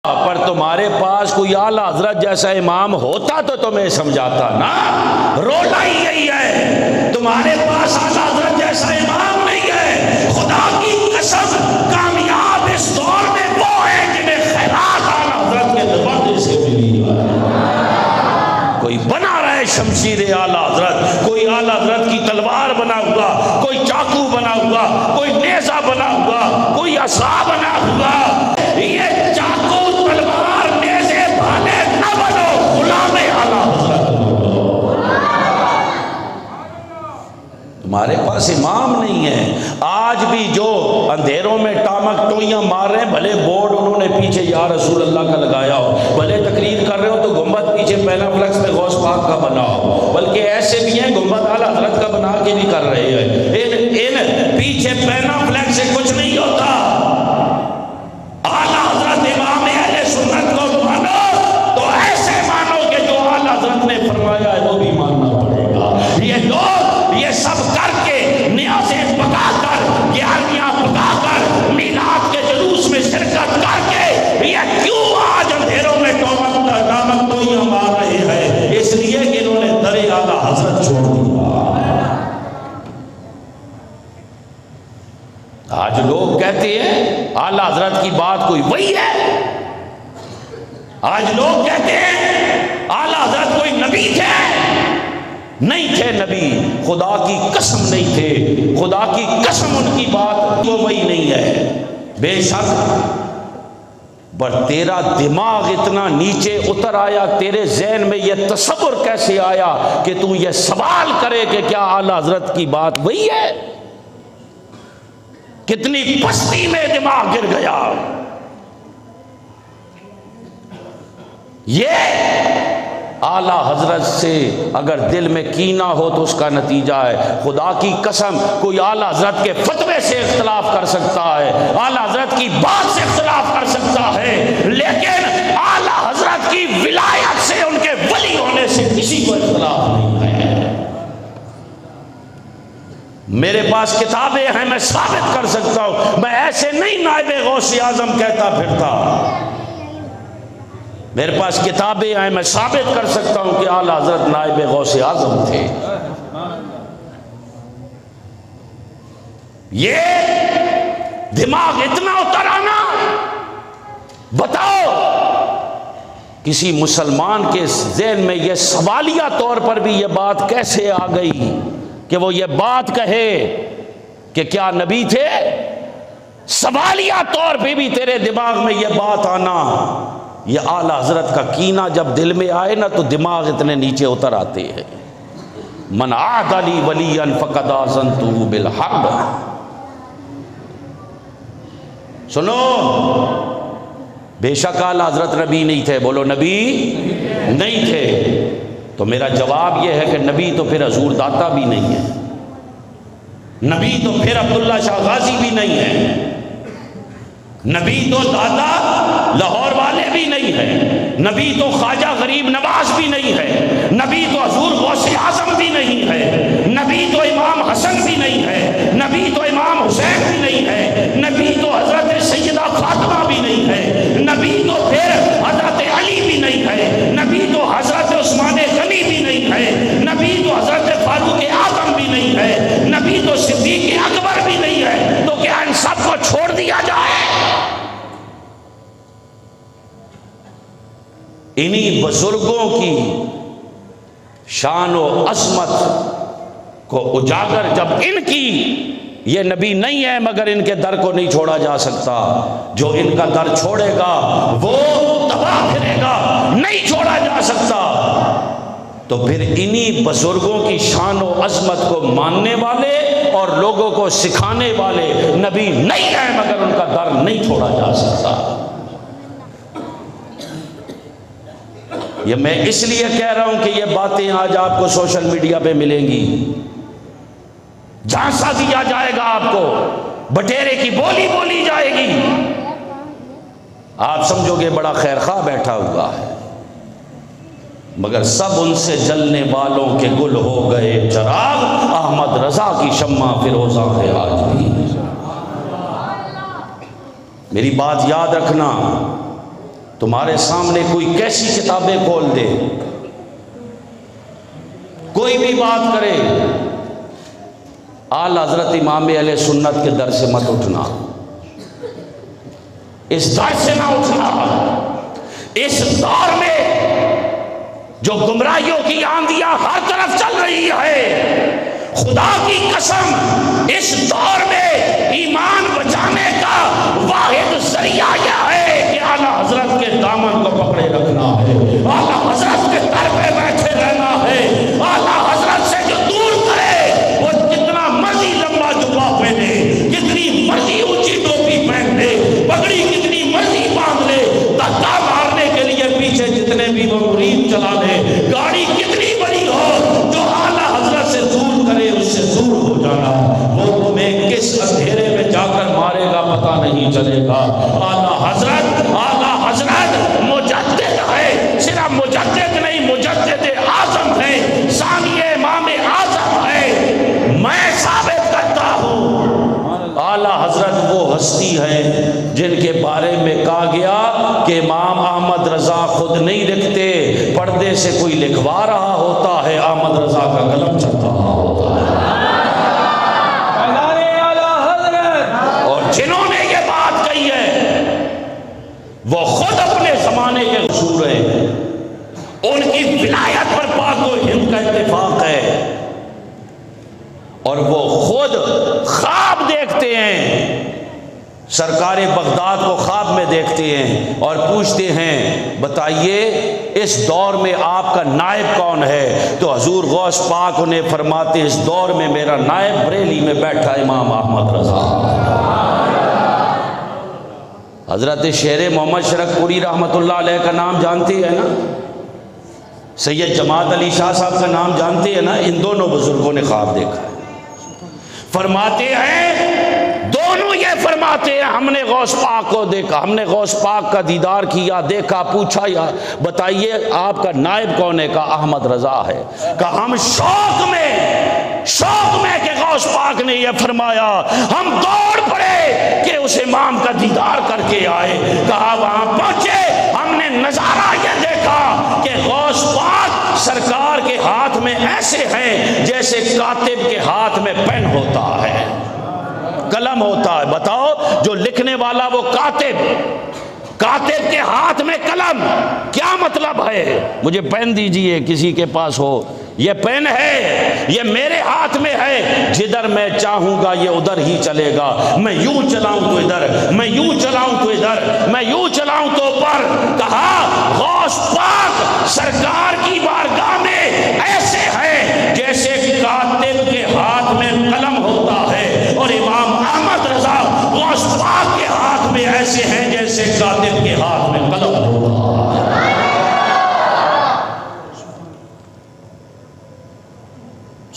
پر تمہارے پاس کوئی اعلیٰ حضرت جیسا امام ہوتا تو تمہیں سمجھاتا نا۔ رولا ہی یہی ہے، تمہارے پاس اعلیٰ حضرت جیسا امام نہیں ہے۔ خدا کی قسم کامیاب اس دور میں وہ ہے جنہیں خیرات اعلیٰ حضرت کے دروازے سے ملی ہے۔ کوئی بنا رہے شمشیر اعلیٰ حضرت، کوئی اعلیٰ حضرت کی تلوار بنا ہوا، کوئی چاقو بنا ہوا، کوئی نیزہ بنا ہوا، کوئی عصا بنا ہوا۔ یہ چاقو تلوار نیزے بھالے نہ بنو، غلام اعلیٰ حضرت بنو۔ تمہارے پاس امام نہیں ہے۔ آج بھی جو اندھیروں میں ٹامک ٹوئیاں مار رہے ہیں، بھلے بورڈ انہوں نے پیچھے یا رسول اللہ کا لگایا ہو، بھلے تقریر کر رہے ہو تو گنبد پیچھے پہلا فلکس میں غوث پاک کا بنا ہو، بلکہ ایسے بھی ہیں گنبد اعلیٰ حضرت کا بنا کے بھی کر رہے ہیں۔ ان پیچھے پہلا فلکس سے کچھ نہیں ہوتا۔ اعلیٰ حضرت امام اہل سنت کو مانو تو ایسے مانو کہ جو اعلیٰ حضرت نے فرمایا ہے وہ بھی ماننا پڑے گا۔ یہ لوگ یہ سب کر کے نیازیں پکا کر، گیارہویں پکا کر، میلاد کے جلوس میں شرکت کر کے یہ کیوں آج اندھیروں میں ٹامک ٹوئیاں مار رہے ہیں؟ اس لیے کہ انہوں نے در اعلیٰ حضرت چھوڑ دیا۔ آج لوگ کہتے ہیں اعلیٰ حضرت کی بات کوئی وہی ہے۔ آج لوگ کہتے ہیں اعلیٰ حضرت کوئی نبی تھے، نہیں تھے نبی، خدا کی قسم نہیں تھے، خدا کی قسم ان کی بات وہ وہی نہیں ہے۔ بے شک پر تیرا دماغ اتنا نیچے اتر آیا، تیرے ذہن میں یہ تصور کیسے آیا کہ تو یہ سوال کرے کہ کیا اعلیٰ حضرت کی بات وہی ہے؟ کتنی پستی میں دماغ گر گیا۔ یہ اعلیٰ حضرت سے اگر دل میں کینہ ہو تو اس کا نتیجہ ہے، خدا کی قسم کوئی اعلیٰ حضرت کے فتوے سے اختلاف کر سکتا ہے، اعلیٰ حضرت کی بات سے اختلاف کر سکتا ہے، لیکن اعلیٰ حضرت کی ولایت سے، ان کے ولی ہونے سے کسی کو اختلاف نہیں ہے۔ میرے پاس کتابیں ہیں، میں ثابت کر سکتا ہوں، میں ایسے نہیں نائب غوث اعظم کہتا پھرتا۔ میرے پاس کتابیں ہیں، میں ثابت کر سکتا ہوں کہ اعلیٰ حضرت نائب غوث اعظم تھے۔ یہ دماغ اتنا اتر آنا، بتاؤ کسی مسلمان کے ذہن میں یہ سوالیہ طور پر بھی یہ بات کیسے آ گئی کہ وہ یہ بات کہے کہ کیا نبی تھے؟ سوالیہ طور پہ بھی تیرے دماغ میں یہ بات آنا، یہ اعلیٰ حضرت کا کینہ جب دل میں آئے نا تو دماغ اتنے نیچے اتر آتے ہیں۔ من عاد لی ولیا فقد آذنتہ بالحرب۔ سنو، بے شک اعلیٰ حضرت نبی نہیں تھے، بولو نبی نہیں تھے، تو میرا جواب یہ ہے کہ نبی تو پھر حضور داتا بھی نہیں ہے، نبی تو پھر عبداللہ شاہ غازی بھی نہیں ہے، نبی تو دادا لاہور والے بھی نہیں ہے، نبی تو خواجہ غریب نواز بھی نہیں ہے، نبی تو حضور غوث اعظم بھی نہیں ہے، نبی تو امام حسن بھی نہیں ہے، نبی تو امام حسین بھی نہیں ہے، نبی تو حضرت سیدہ فاطمہ بھی نہیں ہے، نبی تو پھر حضرت علی بھی نہیں ہے، نبی تو حضرت عثمان غنی بھی نہیں ہے، نبی تو حضرت فاروق اعظم بھی نہیں ہے، نبی تو صدیق اکبر بھی نہیں ہے، تو کیا ان سب کو چھوڑ دیا جائے؟ انہی بزرگوں کی شان و عظمت کو اجاگر جب ان کی یہ نبی نہیں ہے مگر ان کے در کو نہیں چھوڑا جا سکتا، جو ان کا در چھوڑے گا وہ تباہ پھرے گا، نہیں چھوڑا جا سکتا، تو پھر انہی بزرگوں کی شان و عظمت کو ماننے والے اور لوگوں کو سکھانے والے نبی نہیں ہیں مگر ان کا در نہیں چھوڑا جا سکتا۔ یہ میں اس لیے کہہ رہا ہوں کہ یہ باتیں آج آپ کو سوشل میڈیا پہ ملیں گی، جھانسا دیا جائے گا، آپ کو بٹیرے کی بولی بولی جائے گی، آپ سمجھو گے بڑا خیر خواہ بیٹھا ہوا ہے، مگر سب ان سے جلنے والوں کے گل ہو گئے چراغ، احمد رضا کی شمع فیروزاں ہے آج بھی۔ میری بات یاد رکھنا، تمہارے سامنے کوئی کیسی کتابیں کھول دے، کوئی بھی بات کرے، آل حضرت امام اہل سنت کے در سے مت اٹھنا، اس در سے نہ اٹھنا۔ اس دور میں جو گمراہیوں کی آندیاں ہر طرف چل رہی ہے، خدا کی قسم اس دور میں ایمان بچانے کا واحد ذریعہ یہ ہے کہ اعلیٰ حضرت کے دامن کو پکڑے رکھنا ہے، اعلیٰ حضرت کے در پہ بیٹھے رہنا ہے۔ اعلیٰ حضرت سے جو دور کرے وہ جتنا مرضی لمبا جبہ پہنے، جتنی مرضی اونچی ٹوپی پہن لے، پگڑی کتنی مرضی باندھ لے، دھکا مارنے کے لیے پیچھے جتنے بھی وہ مرید چلا لے، گاڑی کتنی بڑی ہو، جو اعلیٰ حضرت سے دور کرے اس سے دور ہو جانا۔ وہ تمہیں کس اندھیرے میں جا کر مارے گا پتہ نہیں چلے گا۔ اعلیٰ حضرت مجدد ہے، صرف مجدد نہیں، مجدد اعظم ہے، ثانی امام اعظم ہے۔ میں ثابت کرتا ہوں اعلیٰ حضرت وہ ہستی ہے جن کے بارے میں کہا گیا کہ امام احمد رضا خود نہیں لکھتے، پردے سے کوئی لکھوا رہا ہوتا ہے، احمد رضا کا قلم چل رہا ہوتا ہے۔ اور جنہوں نے یہ بات کہی ہے وہ خود اپنے زمانے کے حضور ہیں، ان کی ولایت پر پاک و ہند کا اتفاق ہے، اور وہ خود خواب دیکھتے ہیں، سرکار بغداد کو خواب میں دیکھتے ہیں اور پوچھتے ہیں بتائیے اس دور میں آپ کا نائب کون ہے؟ تو حضور غوث پاک انہیں فرماتے اس دور میں میرا نائب بریلی میں بیٹھا امام احمد رضا۔ حضرت شیر محمد شرک پوری رحمت اللہ علیہ کا نام جانتے ہیں نا، سید جماعت علی شاہ صاحب کا نام جانتے ہیں نا، ان دونوں بزرگوں نے خواب دیکھا۔ فرماتے ہیں دونوں یہ فرماتے ہیں ہم نے غوث پاک کو دیکھا، ہم نے غوث پاک کا دیدار کیا، دیکھا، پوچھا یا بتائیے آپ کا نائب کون ہے؟ کہا احمد رضا ہے۔ کہا ہم شوق میں کہ غوث پاک نے یہ فرمایا ہم دوڑ پڑے کہ اس امام کا دیدار کر کے آئے۔ کہا وہاں پہنچے ہم نے نظارہ یہ دیکھا کہ غوث پاک سرکار کے ہاتھ میں ایسے ہیں جیسے کاتب کے ہاتھ میں پین ہوتا ہے، قلم ہوتا ہے۔ بتاؤ جو لکھنے والا وہ کاتب کے ہاتھ میں قلم، کیا مطلب ہے؟ مجھے پین دیجئے کسی کے پاس ہو، یہ پین ہے، یہ میرے ہاتھ میں ہے، جدھر میں چاہوں گا یہ ادھر ہی چلے گا، میں یوں چلاؤں تو ادھر، میں یوں چلاؤں تو ادھر، میں یوں چلاؤں تو اوپر۔ کہا غوث پاک سرکار کی بارگاہ میں ایسے ہیں جیسے کاتب کے ہاتھ میں قلم ہوتا ہے، اور امام احمد رضا غوث پاک کے ہاتھ میں ایسے ہیں جیسے کاتب کے ہاتھ میں قلم ہوتا ہے۔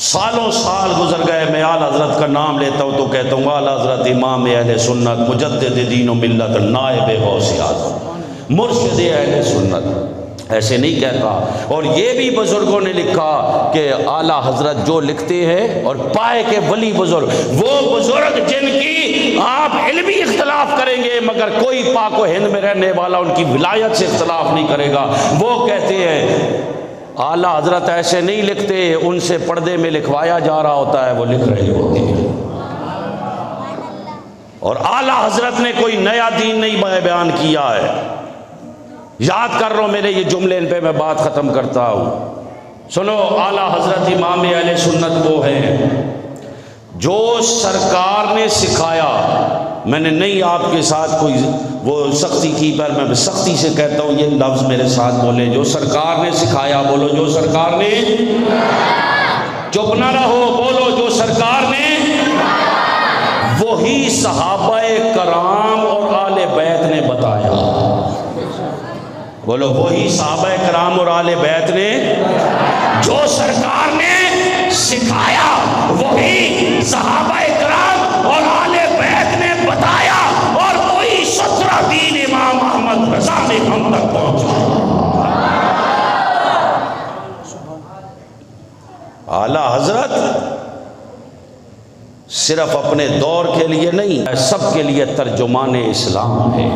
سالوں سال گزر گئے، میں اعلیٰ حضرت کا نام لیتا ہوں تو کہتا ہوں اعلیٰ حضرت امام اہل سنت، مجدد دین و ملت، نائب غوث اعظم، مرشد اہل سنت، ایسے نہیں کہتا۔ اور یہ بھی بزرگوں نے لکھا کہ اعلیٰ حضرت جو لکھتے ہیں اور پائے کے ولی بزرگ، وہ بزرگ جن کی آپ علمی اختلاف کریں گے مگر کوئی پاک و ہند میں رہنے والا ان کی ولایت سے اختلاف نہیں کرے گا، وہ کہتے ہیں اعلیٰ حضرت ایسے نہیں لکھتے، ان سے پردے میں لکھوایا جا رہا ہوتا ہے، وہ لکھ رہے ہوتے ہیں۔ اور اعلیٰ حضرت نے کوئی نیا دین نہیں بیان کیا ہے۔ یاد کر رہا ہوں میرے یہ جملے، ان پہ میں بات ختم کرتا ہوں۔ سنو، اعلیٰ حضرت امام اہل سنت وہ ہیں جو سرکار نے سکھایا، میں نے نہیں آپ کے ساتھ کوئی وہ سختی کی، پر میں سختی سے کہتا ہوں یہ لفظ میرے ساتھ بولے، جو سرکار نے سکھایا، بولو جو سرکار نے، چپ نہ رہو، بولو جو سرکار نے، وہی صحابہ کرام اور آل بیت نے بتایا، بولو وہی صحابہ کرام اور آل بیت نے، جو سرکار نے سکھایا وہی صحابہ کرام اور آل بیت نے بتایا، اور وہی 17 دین امام احمد رضا نے ہم تک پہنچا۔ اعلیٰ حضرت صرف اپنے دور کے لیے نہیں، سب کے لیے ترجمان اسلام ہے۔